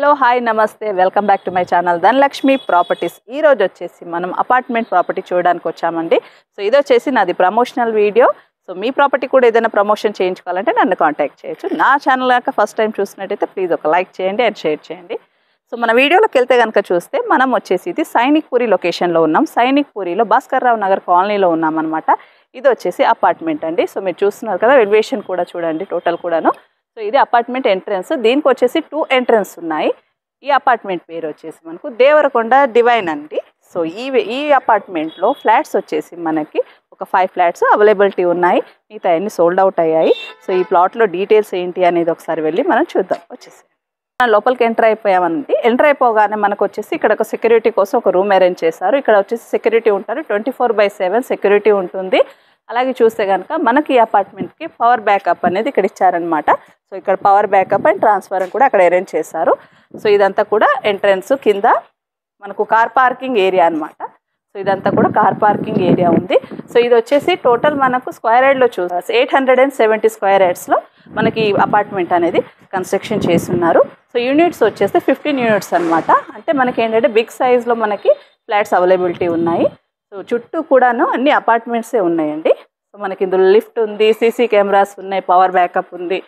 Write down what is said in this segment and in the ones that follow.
Hello hi నమస్తే welcome back to my channel Dhanalakshmi properties. ఈ రోజు వచ్చేసి మనం అపార్ట్మెంట్ ప్రాపర్టీ చూడడానికి వచ్చామండి. సో ఇది వచ్చేసి నాది ప్రమోషనల్ వీడియో. సో మీ ప్రాపర్టీ కూడా ఏదైనా ప్రమోషన్ చేయించుకోవాలంటే నన్ను కాంటాక్ట్ చేయొచ్చు. నా ఛానల్ కనుక ఫస్ట్ టైం చూసినట్టయితే ప్లీజ్ ఒక లైక్ చేయండి అండ్ షేర్ చేయండి. సో మన వీడియోలోకి వెళ్తే కనుక చూస్తే మనం వచ్చేసి ఇది సైనిక్ పూరి లొకేషన్లో ఉన్నాం. సైనిక్ పూరిలో భాస్కర్ రావు నగర్ కాలనీలో ఉన్నామన్నమాట. ఇది వచ్చేసి అపార్ట్మెంట్ అండి. సో మీరు చూస్తున్నారు కదా, ఎలివేషన్ కూడా చూడండి టోటల్ కూడాను. సో ఇది అపార్ట్మెంట్ ఎంట్రన్స్. దీనికి వచ్చేసి 2 ఎంట్రన్స్ ఉన్నాయి. ఈ అపార్ట్మెంట్ పేరు వచ్చేసి మనకు దేవరకొండ డివైన్ అండి. సో ఈ అపార్ట్మెంట్లో ఫ్లాట్స్ వచ్చేసి మనకి ఒక 5 ఫ్లాట్స్ అవైలబిలిటీ ఉన్నాయి. మిగతా అన్ని సోల్డ్ అవుట్ అయ్యాయి. సో ఈ ప్లాట్లో డీటెయిల్స్ ఏంటి అనేది ఒకసారి వెళ్ళి మనం చూద్దాం. వచ్చేసి లోపలికి ఎంటర్ అయిపోయామండి. ఎంటర్ అయిపోగానే మనకు వచ్చేసి ఇక్కడ ఒక సెక్యూరిటీ కోసం ఒక రూమ్ అరేంజ్ చేశారు. ఇక్కడ వచ్చేసి సెక్యూరిటీ ఉంటారు, 24/7 సెక్యూరిటీ ఉంటుంది. అలాగే చూస్తే కనుక మనకి ఈ అపార్ట్మెంట్కి పవర్ బ్యాకప్ అనేది ఇక్కడ ఇచ్చారనమాట. సో ఇక్కడ పవర్ బ్యాకప్ అండ్ ట్రాన్స్ఫర్ కూడా అక్కడ అరేంజ్ చేశారు. సో ఇదంతా కూడా ఎంట్రన్స్, కింద మనకు కార్ పార్కింగ్ ఏరియా అనమాట. సో ఇదంతా కూడా కార్ పార్కింగ్ ఏరియా ఉంది. సో ఇది వచ్చేసి టోటల్ మనకు స్క్వేర్ యార్డ్లో 870 స్క్వేర్ యార్డ్స్లో మనకి అపార్ట్మెంట్ అనేది కన్స్ట్రక్షన్ చేస్తున్నారు. సో యూనిట్స్ వచ్చేసి 15 యూనిట్స్ అనమాట. అంటే మనకి ఏంటంటే బిగ్ సైజ్లో మనకి ఫ్లాట్స్ అవైలబిలిటీ ఉన్నాయి. సో చుట్టూ కూడాను అన్ని అపార్ట్మెంట్సే ఉన్నాయండి. సో మనకి ఇందులో లిఫ్ట్ ఉంది, సీసీ కెమెరాస్ ఉన్నాయి, పవర్ బ్యాకప్ ఉంది,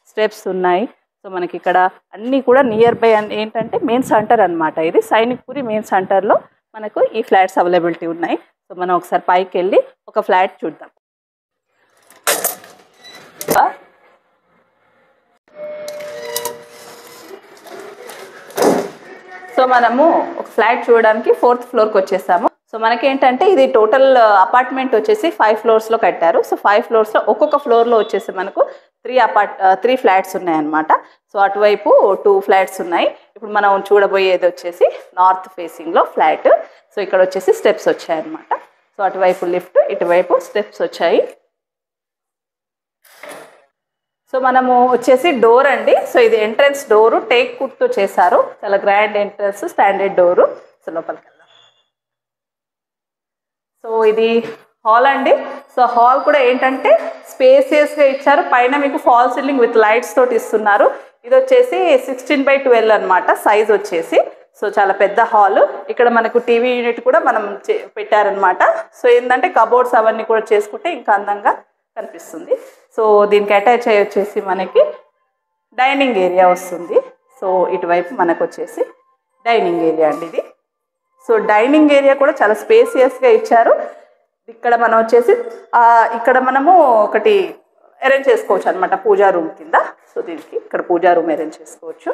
స్టెప్స్ ఉన్నాయి. సో మనకి ఇక్కడ అన్నీ కూడా నియర్ బై ఏంటంటే మెయిన్ సెంటర్ అనమాట. ఇది సైనిక్ పూరి మెయిన్ సెంటర్లో మనకు ఈ ఫ్లాట్స్ అవైలబిలిటీ ఉన్నాయి. సో మనం ఒకసారి పైకి వెళ్ళి ఒక ఫ్లాట్ చూద్దాం. సో మనము ఒక ఫ్లాట్ చూడడానికి 4th ఫ్లోర్కి వచ్చేసాము. సో మనకేంటంటే ఇది టోటల్ అపార్ట్మెంట్ వచ్చేసి 5 ఫ్లోర్స్లో కట్టారు. సో 5 ఫ్లోర్స్లో ఒక్కొక్క ఫ్లోర్లో వచ్చేసి మనకు 3 ఫ్లాట్స్ ఉన్నాయన్నమాట. సో అటువైపు 2 ఫ్లాట్స్ ఉన్నాయి. ఇప్పుడు మనం చూడబోయేది వచ్చేసి నార్త్ ఫేసింగ్లో ఫ్లాట్. సో ఇక్కడ వచ్చేసి స్టెప్స్ వచ్చాయన్నమాట. సో అటువైపు లిఫ్ట్, ఇటువైపు స్టెప్స్ వచ్చాయి. సో మనము వచ్చేసి డోర్ అండి. సో ఇది ఎంట్రన్స్ డోరు టేక్ వుడ్తో చేశారు. చాలా grand entrance, standard door. So లోపలికి వెళ్దాం. సో ఇది హాల్ అండి. సో హాల్ కూడా ఏంటంటే స్పేసియస్గా ఇచ్చారు. పైన మీకు ఫాల్ సీలింగ్ విత్ లైట్స్ తోటి ఇస్తున్నారు. ఇది వచ్చేసి 16/12 అనమాట సైజ్ వచ్చేసి. సో చాలా పెద్ద హాల్. ఇక్కడ మనకు టీవీ యూనిట్ కూడా మనం పెట్టారనమాట. సో ఏంటంటే కబోర్డ్స్ అవన్నీ కూడా చేసుకుంటే ఇంకా అందంగా కనిపిస్తుంది. సో దీనికి అటాచ్ అయ్యి వచ్చేసి మనకి డైనింగ్ ఏరియా వస్తుంది. సో ఇటువైపు మనకు వచ్చేసి డైనింగ్ ఏరియా అండి ఇది. సో డైనింగ్ ఏరియా కూడా చాలా స్పేసియస్గా ఇచ్చారు. ఇక్కడ మనం వచ్చేసి ఇక్కడ మనము ఒకటి అరేంజ్ చేసుకోవచ్చు అనమాట పూజా రూమ్ కింద. సో దీనికి ఇక్కడ పూజా రూమ్ అరేంజ్ చేసుకోవచ్చు.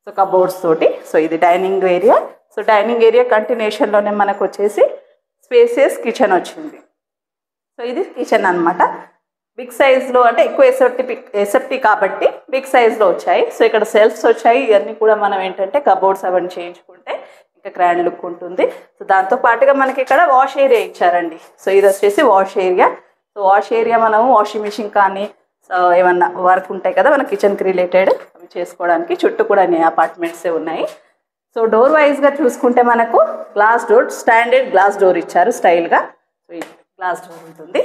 సో కబోర్డ్స్ తోటి. సో ఇది dining area. So dining area కంటిన్యూషన్లోనే మనకు వచ్చేసి స్పేసియస్ కిచెన్ వచ్చింది. సో ఇది కిచెన్ అనమాట. బిగ్ సైజ్లో అంటే ఎక్కువ ఎసెప్టీ కాబట్టి బిగ్ సైజ్లో వచ్చాయి. సో ఇక్కడ సెల్ఫ్స్ వచ్చాయి. ఇవన్నీ కూడా మనం ఏంటంటే కబోర్డ్స్ అవన్నీ చేయించుకుంటే ఇంకా గ్రాండ్ లుక్ ఉంటుంది. సో దాంతో పాటుగా మనకి ఇక్కడ వాష్ ఏరియా ఇచ్చారండి. సో ఇది వచ్చేసి wash area. So wash area మనము వాషింగ్ మిషన్ కానీ ఏమన్నా వర్క్ ఉంటాయి కదా మన కిచెన్కి రిలేటెడ్ అవి చేసుకోవడానికి చుట్టూ కూడా అపార్ట్మెంట్సే ఉన్నాయి. సో డోర్ వైజ్గా చూసుకుంటే మనకు glass door, standard glass door ఇచ్చారు స్టైల్గా. సో ఇది గ్లాస్ డోర్ ఉంటుంది.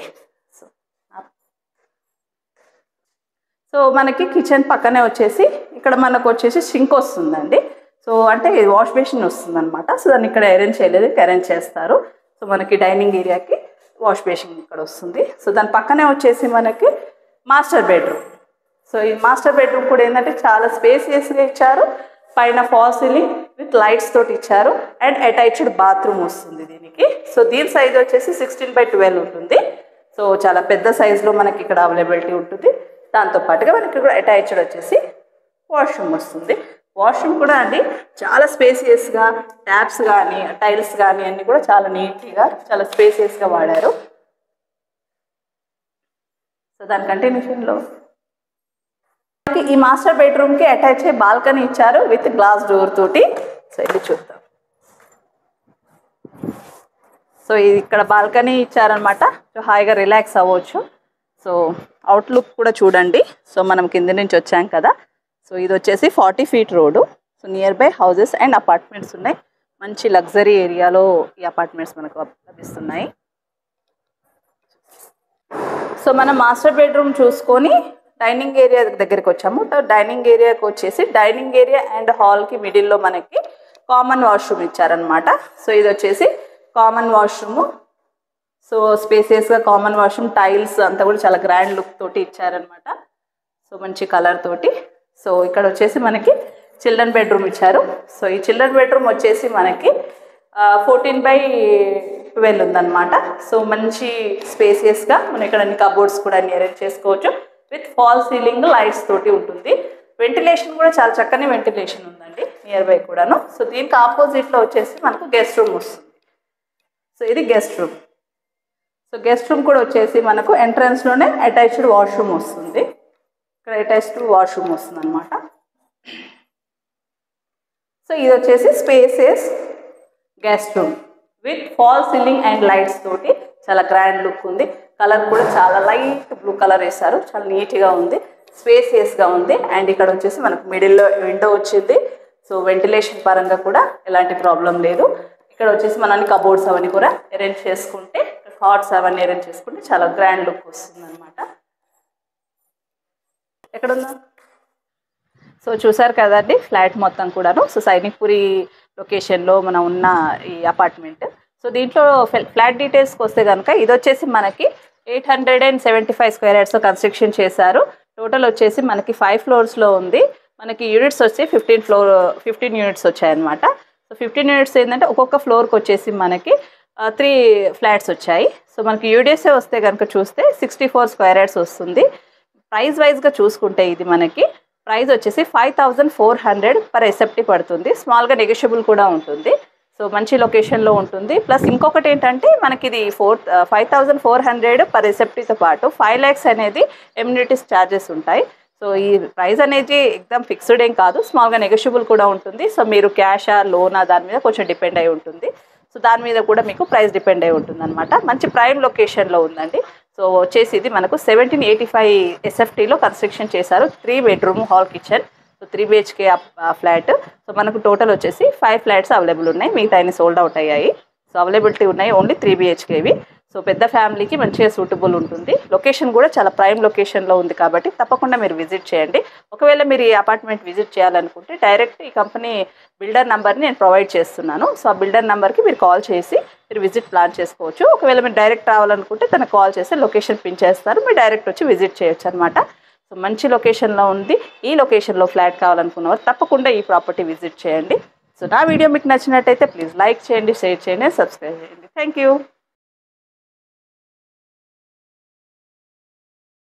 సో మనకి కిచెన్ పక్కనే వచ్చేసి ఇక్కడ మనకు వచ్చేసి సింక్ వస్తుందండి. సో అంటే వాష్ బేసిన్ వస్తుంది అనమాట. సో దాన్ని ఇక్కడ అరేంజ్ చేయలేదు, అరేంజ్ చేస్తారు. సో మనకి డైనింగ్ ఏరియాకి వాష్ బేసిన్ ఇక్కడ వస్తుంది. సో దాని పక్కనే వచ్చేసి మనకి మాస్టర్ బెడ్రూమ్. సో ఈ మాస్టర్ బెడ్రూమ్ కూడా ఏంటంటే చాలా స్పేసియస్గా ఇచ్చారు. పైన ఫాల్ సీలింగ్ విత్ లైట్స్ తోటి ఇచ్చారు అండ్ అటాచ్డ్ బాత్రూమ్ వస్తుంది దీనికి. సో దీని సైజ్ వచ్చేసి 16/12 ఉంటుంది. సో చాలా పెద్ద సైజులో మనకి ఇక్కడ అవైలబిలిటీ ఉంటుంది. దాంతోపాటుగా మనకి కూడా అటాచ్డ్ వచ్చేసి వాష్రూమ్ వస్తుంది. వాష్రూమ్ కూడా అండి చాలా స్పేసియస్గా, ట్యాప్స్ కానీ టైల్స్ కానీ అన్నీ కూడా చాలా నీట్గా చాలా స్పేసియస్గా వాడారు. సో దాని కంటిన్యూషన్లో ఈ మాస్టర్ బెడ్రూమ్కి అటాచ్ అయ్యి బాల్కనీ ఇచ్చారు విత్ గ్లాస్ డోర్ తోటి. సో ఇది చూద్దాం. సో ఇది ఇక్కడ బాల్కనీ ఇచ్చారనమాట. సో హాయిగా రిలాక్స్ అవ్వచ్చు. సో అవుట్లుక్ కూడా చూడండి. సో మనం కింద నుంచి వచ్చాం కదా. సో ఇది వచ్చేసి 40 feet road. So near by houses and apartments ఉన్నాయి. మంచి లగ్జరీ ఏరియాలో ఈ అపార్ట్మెంట్స్ మనకు లభిస్తున్నాయి. సో మనం మాస్టర్ బెడ్రూమ్ చూసుకొని డైనింగ్ ఏరియా దగ్గరికి వచ్చాము. డైనింగ్ ఏరియాకి వచ్చేసి డైనింగ్ ఏరియా అండ్ హాల్కి మిడిల్లో మనకి కామన్ వాష్రూమ్ ఇచ్చారనమాట. సో ఇది వచ్చేసి కామన్ వాష్రూమ్. సో స్పేసియస్గా కామన్ వాష్రూమ్, టైల్స్ అంతా కూడా చాలా గ్రాండ్ లుక్ తోటి ఇచ్చారనమాట. సో మంచి కలర్ తోటి. సో ఇక్కడ వచ్చేసి మనకి చిల్డ్రన్ బెడ్రూమ్ ఇచ్చారు. సో ఈ చిల్డ్రన్ బెడ్రూమ్ వచ్చేసి మనకి 14/12 ఉందన్నమాట. సో మంచి స్పేసియస్గా మనం ఇక్కడ అన్ని కబోర్డ్స్ కూడా అన్ని అరేంజ్ చేసుకోవచ్చు. విత్ ఫాల్ సీలింగ్ లైట్స్ తోటి ఉంటుంది. వెంటిలేషన్ కూడా చాలా చక్కని వెంటిలేషన్ ఉందండి నియర్ బై కూడాను. సో దీనికి ఆపోజిట్లో వచ్చేసి మనకు గెస్ట్ రూమ్ వస్తుంది. సో ఇది guest room. So guest room కూడా వచ్చేసి మనకు ఎంట్రన్స్లోనే అటాచ్డ్ వాష్రూమ్ వస్తుంది. ఇక్కడ అటాచ్డ్ వాష్రూమ్ వస్తుంది అనమాట. సో ఇది వచ్చేసి spaces guest room with fall ceiling and lights తోటి చాలా గ్రాండ్ లుక్ ఉంది. కలర్ కూడా చాలా లైట్ బ్లూ కలర్ వేశారు. చాలా నీట్గా ఉంది, స్పేసియస్గా ఉంది. అండ్ ఇక్కడ వచ్చేసి మనకు మిడిల్లో విండో వచ్చింది. సో వెంటిలేషన్ పరంగా కూడా ఎలాంటి ప్రాబ్లం లేదు. ఇక్కడ వచ్చేసి మనం కబోర్డ్స్ అవన్నీ కూడా అరేంజ్ చేసుకుంటే, హాట్స్ అవన్నీ అరేంజ్ చేసుకుంటే చాలా గ్రాండ్ లుక్ వస్తుంది అనమాట. ఎక్కడుందా? సో చూసారు కదండి ఫ్లాట్ మొత్తం కూడాను. సో సైనిక్పురి లొకేషన్లో మనం ఉన్న ఈ అపార్ట్మెంట్. సో దీంట్లో ఫ్లాట్ డీటెయిల్స్కి వస్తే కనుక ఇది వచ్చేసి మనకి 875 స్క్వేర్ యార్డ్స్లో కన్స్ట్రక్షన్ చేశారు. టోటల్ వచ్చేసి మనకి 5 ఫ్లోర్స్లో ఉంది. మనకి యూనిట్స్ వచ్చి 15 యూనిట్స్ వచ్చాయన్నమాట. సో 15 యూనిట్స్ ఏంటంటే ఒక్కొక్క ఫ్లోర్కి వచ్చేసి మనకి 3 ఫ్లాట్స్ వచ్చాయి. సో మనకి యూడిఎస్ఏ వస్తే కనుక చూస్తే 64 స్క్వేర్ యార్డ్స్ వస్తుంది. ప్రైస్ వైజ్గా చూసుకుంటే ఇది మనకి ప్రైస్ వచ్చేసి 5400 పర్ ఎస్ఎఫ్టీ పడుతుంది. స్మాల్గా నెగోషియబుల్ కూడా ఉంటుంది. సో మంచి లొకేషన్లో ఉంటుంది. ప్లస్ ఇంకొకటి ఏంటంటే మనకి ఇది 5400 పర్ ఎస్ఎఫ్టీతో పాటు 5 lakhs అనేది ఎమ్యూనిటీస్ ఛార్జెస్ ఉంటాయి. సో ఈ ప్రైస్ అనేది ఎగ్జామ్ ఫిక్స్డ్ ఏం కాదు, స్మాల్గా నెగోషియబుల్ కూడా ఉంటుంది. సో మీరు క్యాషా లోనా దాని మీద కొంచెం డిపెండ్ అయి ఉంటుంది. సో దాని మీద కూడా మీకు ప్రైస్ డిపెండ్ అయి ఉంటుంది అనమాట. మంచి ప్రైమ్ లొకేషన్లో ఉందండి. సో వచ్చేసి ఇది మనకు 1785 ఎస్ఎఫ్టీలో కన్స్ట్రక్షన్ చేశారు. 3 bedroom hall kitchen. So 3 BHK flat. So మనకు టోటల్ వచ్చేసి 5 ఫ్లాట్స్ అవైలబుల్ ఉన్నాయి. మిగతా అన్ని సోల్డ్ అవుట్ అయ్యాయి. సో అవైలబిలిటీ ఉన్నాయి ఓన్లీ 3 BHKవి. సో పెద్ద ఫ్యామిలీకి మంచిగా సూటబుల్ ఉంటుంది. లొకేషన్ కూడా చాలా ప్రైమ్ లొకేషన్లో ఉంది కాబట్టి తప్పకుండా మీరు విజిట్ చేయండి. ఒకవేళ మీరు ఈ అపార్ట్మెంట్ విజిట్ చేయాలనుకుంటే డైరెక్ట్ ఈ కంపెనీ బిల్డర్ నెంబర్ని నేను ప్రొవైడ్ చేస్తున్నాను. సో ఆ బిల్డర్ నెంబర్కి మీరు కాల్ చేసి మీరు విజిట్ ప్లాన్ చేసుకోవచ్చు. ఒకవేళ మీరు డైరెక్ట్ రావాలనుకుంటే తనకు కాల్ చేసి లొకేషన్ పిన్ చేస్తారు, మీరు డైరెక్ట్ వచ్చి విజిట్ చేయొచ్చు అనమాట. సో మంచి లొకేషన్లో ఉంది. ఈ లొకేషన్లో ఫ్లాట్ కావాలనుకున్నవారు తప్పకుండా ఈ ప్రాపర్టీ విజిట్ చేయండి. సో నా వీడియో మీకు నచ్చినట్టయితే ప్లీజ్ లైక్ చేయండి, షేర్ చేయండి, సబ్స్క్రైబ్ చేయండి. Thank you.